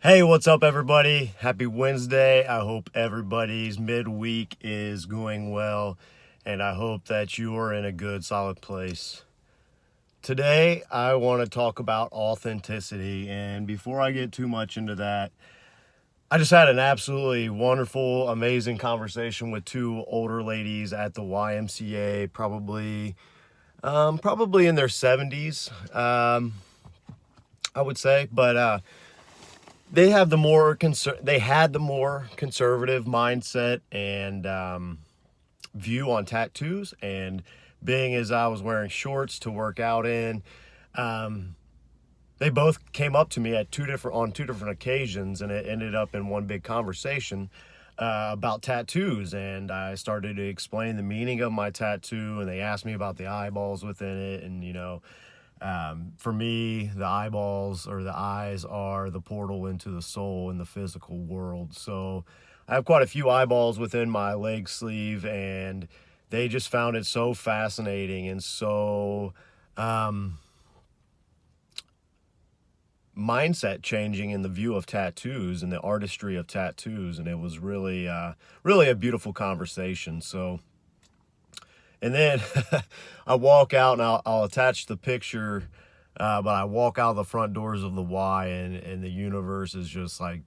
Hey, what's up, everybody? Happy Wednesday. I hope everybody's midweek is going well, and I hope that you are in a good, solid place. Today, I want to talk about authenticity, and before I get too much into that, I just had an absolutely wonderful, amazing conversation with two older ladies at the YMCA, probably in their 70s, I would say, but they have they had the more conservative mindset and view on tattoos. And being as I was wearing shorts to work out in, um, they both came up to me at on two different occasions, and it ended up in one big conversation about tattoos. And I started to explain the meaning of my tattoo, and they asked me about the eyeballs within it, and for me, the eyeballs or the eyes are the portal into the soul in the physical world. So I have quite a few eyeballs within my leg sleeve, and they just found it so fascinating and so um, mindset changing in the view of tattoos and the artistry of tattoos. And it was really a beautiful conversation. So, and then I walk out and I'll attach the picture, but I walk out the front doors of the Y, and the universe is just like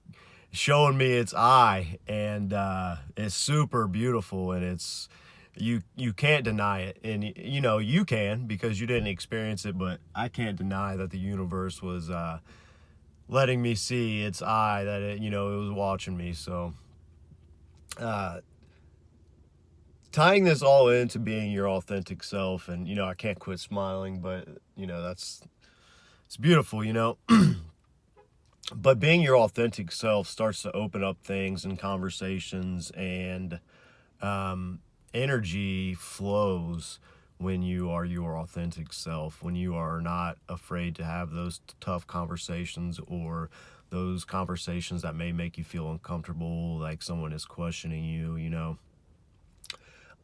showing me its eye, and it's super beautiful, and you can't deny it. And you can, because you didn't experience it, but I can't deny that the universe was letting me see its eye, that it was watching me. So tying this all into being your authentic self, and I can't quit smiling, but it's beautiful. But being your authentic self starts to open up things and conversations, and energy flows when you are your authentic self, when you are not afraid to have those tough conversations, or those conversations that may make you feel uncomfortable, like someone is questioning you.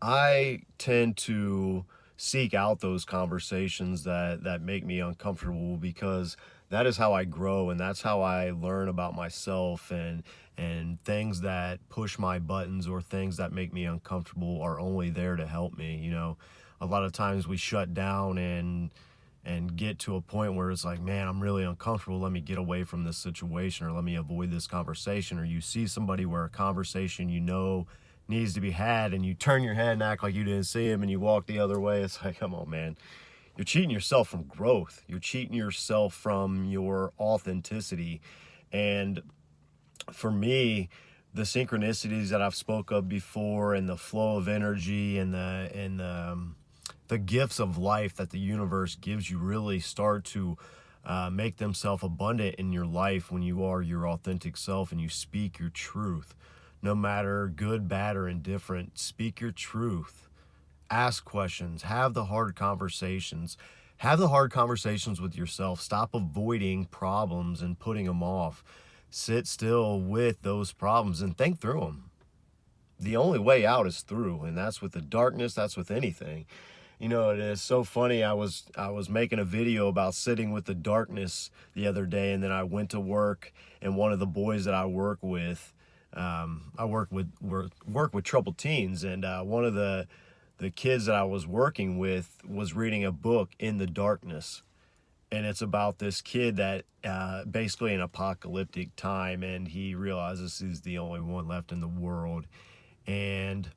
I tend to seek out those conversations that make me uncomfortable, because that is how I grow, and that's how I learn about myself. And things that push my buttons or things that make me uncomfortable are only there to help me. A lot of times we shut down and get to a point where it's like, man, I'm really uncomfortable, let me get away from this situation, or let me avoid this conversation. Or you see somebody where a conversation needs to be had, and you turn your head and act like you didn't see him, and you walk the other way. It's like, come on, man. You're cheating yourself from growth. You're cheating yourself from your authenticity. And for me, the synchronicities that I've spoke of before, and the flow of energy, and the gifts of life that the universe gives you, really start to make themselves abundant in your life when you are your authentic self and you speak your truth. No matter good, bad, or indifferent, speak your truth. Ask questions. Have the hard conversations. Have the hard conversations with yourself. Stop avoiding problems and putting them off. Sit still with those problems and think through them. The only way out is through, and that's with the darkness, that's with anything. It is so funny. I was making a video about sitting with the darkness the other day, and then I went to work, and one of the boys that I work with, I work with troubled teens, and one of the kids that I was working with was reading a book in the darkness. And it's about this kid that basically an apocalyptic time, and he realizes he's the only one left in the world. And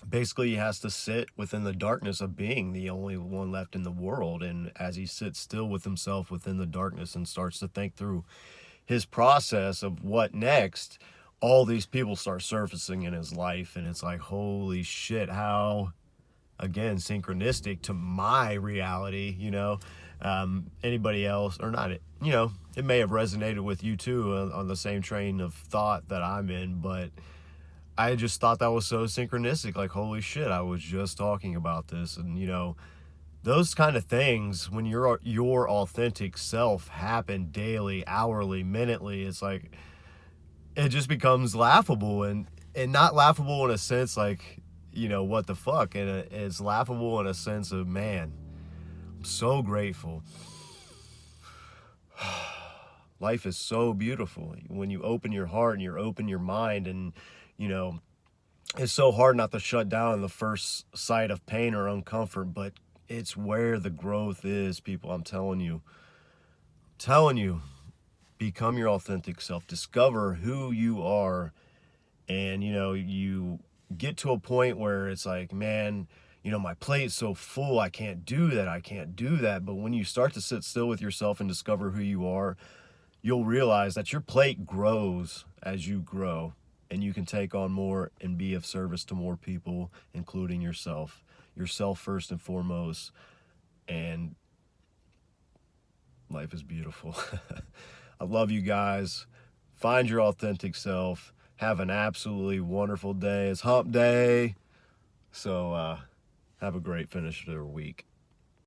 basically he has to sit within the darkness of being the only one left in the world. And as he sits still with himself within the darkness and starts to think through his process of what next, all these people start surfacing in his life. And it's like, holy shit, how, again, synchronistic to my reality. Anybody else or not, it may have resonated with you too, on the same train of thought that I'm in. But I just thought that was so synchronistic. Like, holy shit, I was just talking about this. And those kind of things, when you're your authentic self, happen daily, hourly, minutely. It's like, it just becomes laughable, and not laughable in a sense like, what the fuck. And it's laughable in a sense of, man, I'm so grateful. Life is so beautiful when you open your heart and you open your mind. And you know, it's so hard not to shut down in the first sight of pain or uncomfort, but it's where the growth is, people. I'm telling you, become your authentic self, discover who you are. And you get to a point where it's like, man, my plate's so full, I can't do that, but when you start to sit still with yourself and discover who you are, you'll realize that your plate grows as you grow, and you can take on more and be of service to more people, including yourself first and foremost. And life is beautiful. I love you guys. Find your authentic self. Have an absolutely wonderful day. It's hump day. So have a great finish to your week.